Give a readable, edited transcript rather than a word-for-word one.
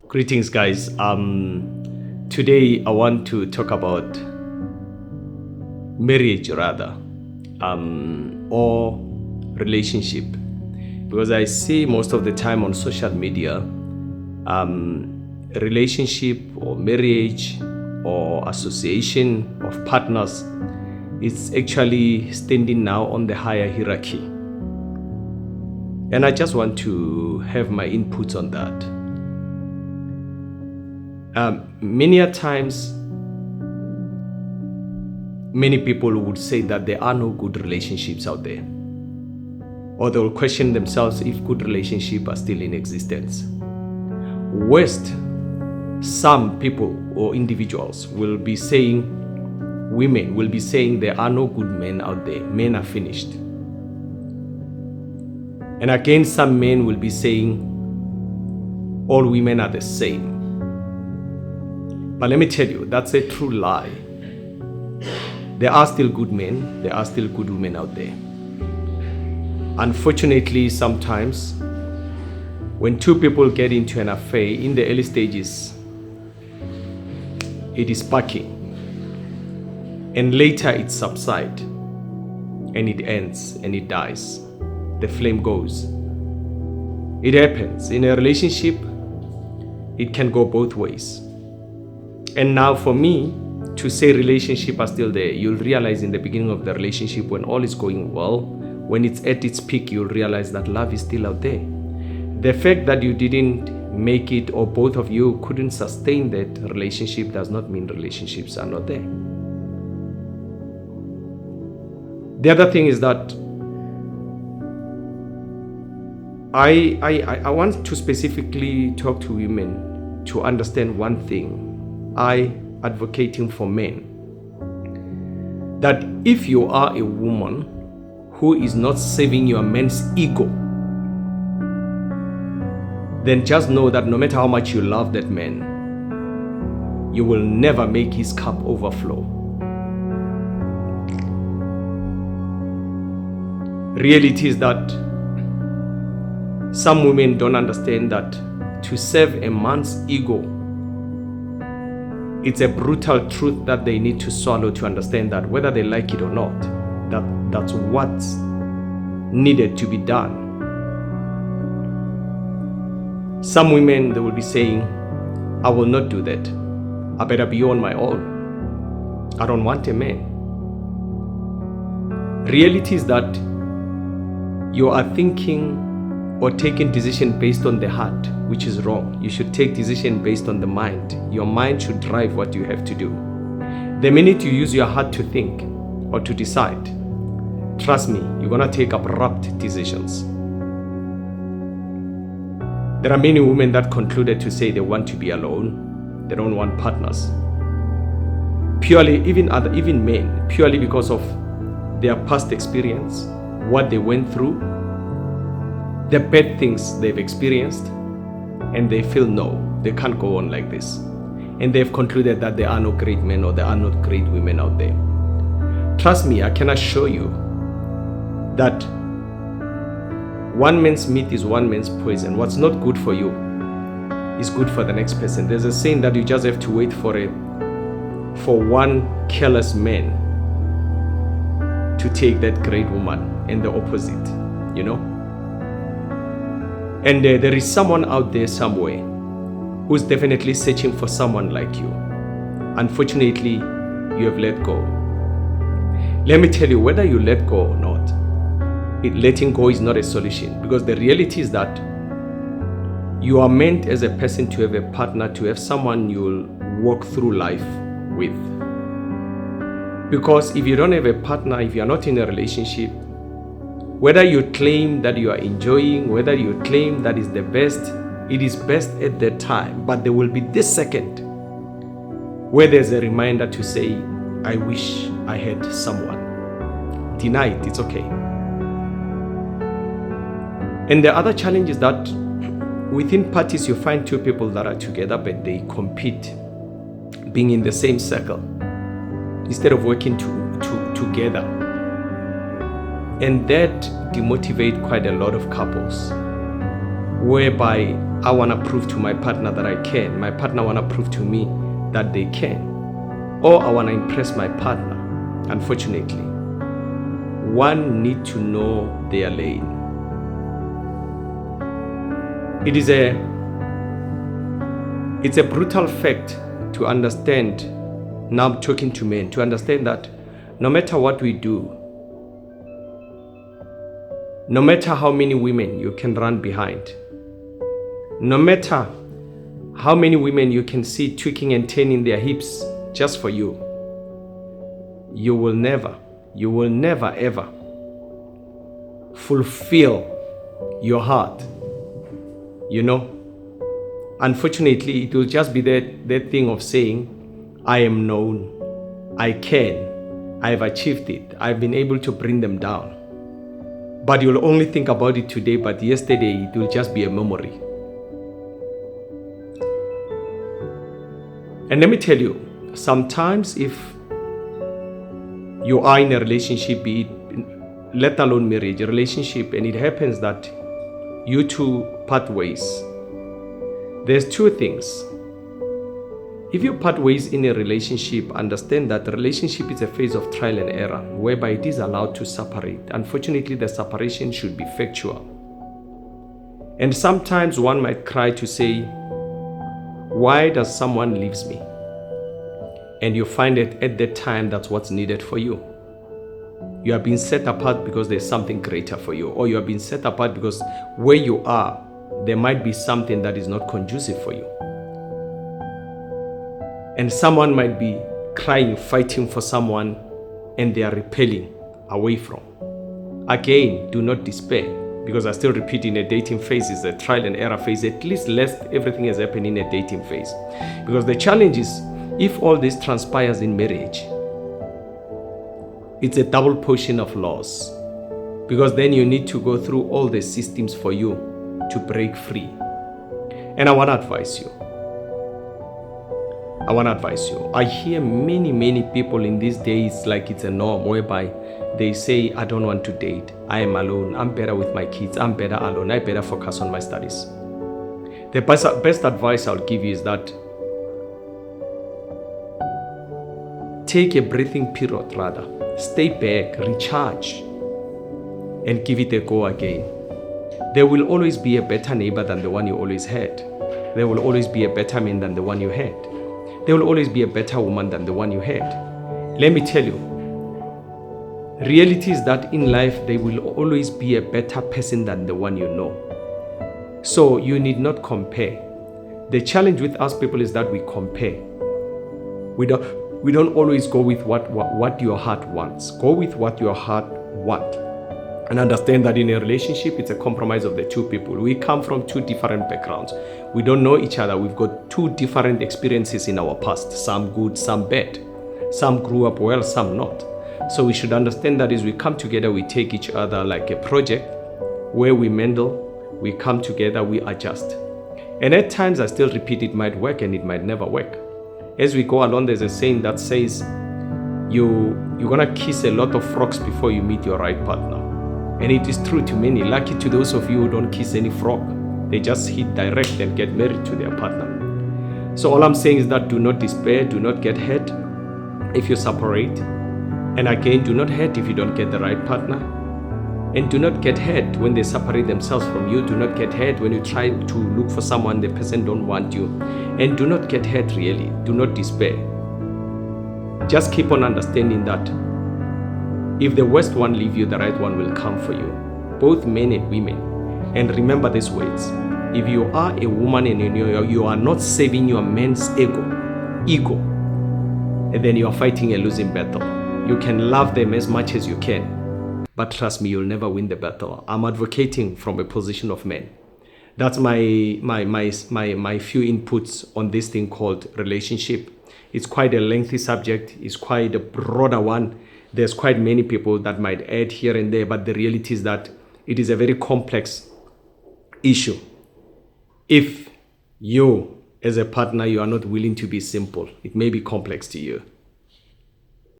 Greetings, guys. Today I want to talk about marriage, rather, or relationship, because I see most of the time on social media, relationship or marriage or association of partners is actually standing now on the higher hierarchy, and I just want to have my inputs on that. Many a times, many people would say that there are no good relationships out there, or they will question themselves if good relationships are still in existence. Worst, some people or individuals will be saying, women will be saying there are no good men out there, men are finished. And again, some men will be saying all women are the same. But let me tell you, that's a true lie. There are still good men, there are still good women out there. Unfortunately, sometimes when two people get into an affair in the early stages, it is sparking, and later it subsides, and it ends, and it dies. The flame goes. It happens. In a relationship, it can go both ways. And now for me to say relationship are still there, you'll realize in the beginning of the relationship when all is going well, when it's at its peak, you'll realize that love is still out there. The fact that you didn't make it or both of you couldn't sustain that relationship does not mean relationships are not there. The other thing is that I want to specifically talk to women to understand one thing. I advocating for men that if you are a woman who is not saving your man's ego, then just know that no matter how much you love that man, you will never make his cup overflow. Reality is that some women don't understand that to save a man's ego, it's a brutal truth that they need to swallow to understand that whether they like it or not, that's what's needed to be done. Some women, they will be saying, I will not do that. I better be on my own. I don't want a man. Reality is that you are thinking or taking decision based on the heart, which is wrong. You should take decision based on the mind. Your mind should drive what you have to do. The minute you use your heart to think or to decide, trust me, you're gonna take abrupt decisions. There are many women that concluded to say they want to be alone. They don't want partners. Purely, even men, purely because of their past experience, what they went through, the bad things they've experienced, and they feel no, they can't go on like this. And they've concluded that there are no great men or there are not great women out there. Trust me, I can assure you that one man's meat is one man's poison. What's not good for you is good for the next person. There's a saying that you just have to wait for one careless man to take that great woman, and the opposite, you know? And there is someone out there somewhere who's definitely searching for someone like you. Unfortunately, you have let go. Let me tell you, whether you let go or not, letting go is not a solution, because the reality is that you are meant as a person to have a partner, to have someone you'll walk through life with. Because if you don't have a partner, if you're not in a relationship, whether you claim that you are enjoying, whether you claim that is the best, it is best at that time. But there will be this second where there's a reminder to say, I wish I had someone. Deny it, it's okay. And the other challenge is that within parties, you find two people that are together, but they compete, being in the same circle, instead of working together. And that demotivates quite a lot of couples, whereby I want to prove to my partner that I can. My partner want to prove to me that they can. Or I want to impress my partner. Unfortunately, one need to know their lane. It's a brutal fact to understand. Now I'm talking to men, to understand that no matter what we do, no matter how many women you can run behind, no matter how many women you can see tweaking and turning their hips just for you, you will never ever fulfill your heart. Unfortunately, it will just be that thing of saying, I am known, I can, I've achieved it, I've been able to bring them down. But you'll only think about it today, but yesterday it will just be a memory. And let me tell you, sometimes if you are in a relationship, be it, let alone marriage, a relationship, and it happens that you two part ways, there's two things. If you part ways in a relationship, understand that the relationship is a phase of trial and error, whereby it is allowed to separate. Unfortunately, the separation should be factual. And sometimes one might cry to say, why does someone leaves me? And you find that at that time, that's what's needed for you. You are being set apart because there's something greater for you, or you are being set apart because where you are, there might be something that is not conducive for you. And someone might be crying, fighting for someone, and they are repelling away from. Again, do not despair, because I still repeat, in a dating phase is a trial and error phase. At least lest everything has happened in a dating phase. Because the challenge is, if all this transpires in marriage, it's a double portion of loss. Because then you need to go through all the systems for you to break free. And I want to advise you. I hear many people in these days like it's a norm, whereby they say, I don't want to date. I am alone. I'm better with my kids. I'm better alone. I better focus on my studies. The best advice I'll give you is that take a breathing period rather. Stay back, recharge, and give it a go again. There will always be a better neighbor than the one you always had. There will always be a better man than the one you had. There will always be a better woman than the one you had. Let me tell you, reality is that in life, there will always be a better person than the one you know. So you need not compare. The challenge with us people is that we compare. We don't always go with what your heart wants. Go with what your heart wants. And understand that in a relationship, it's a compromise of the two people. We come from two different backgrounds. We don't know each other. We've got two different experiences in our past. Some good, some bad. Some grew up well, some not. So we should understand that as we come together, we take each other like a project where we mendel, we come together, we adjust. And at times, I still repeat, it might work and it might never work. As we go along, there's a saying that says, you're gonna kiss a lot of frogs before you meet your right partner. And it is true to many. Lucky to those of you who don't kiss any frog. They just hit direct and get married to their partner. So all I'm saying is that do not despair, do not get hurt if you separate. And again, do not hurt if you don't get the right partner. And do not get hurt when they separate themselves from you. Do not get hurt when you try to look for someone, the person don't want you. And do not get hurt really. Do not despair. Just keep on understanding that if the worst one leave you, the right one will come for you. Both men and women. And remember these words. If you are a woman and you are not saving your man's ego, and then you are fighting a losing battle. You can love them as much as you can, but trust me, you'll never win the battle. I'm advocating from a position of men. That's my few inputs on this thing called relationship. It's quite a lengthy subject. It's quite a broader one. There's quite many people that might add here and there, but the reality is that it is a very complex issue. If you, as a partner, you are not willing to be simple, it may be complex to you.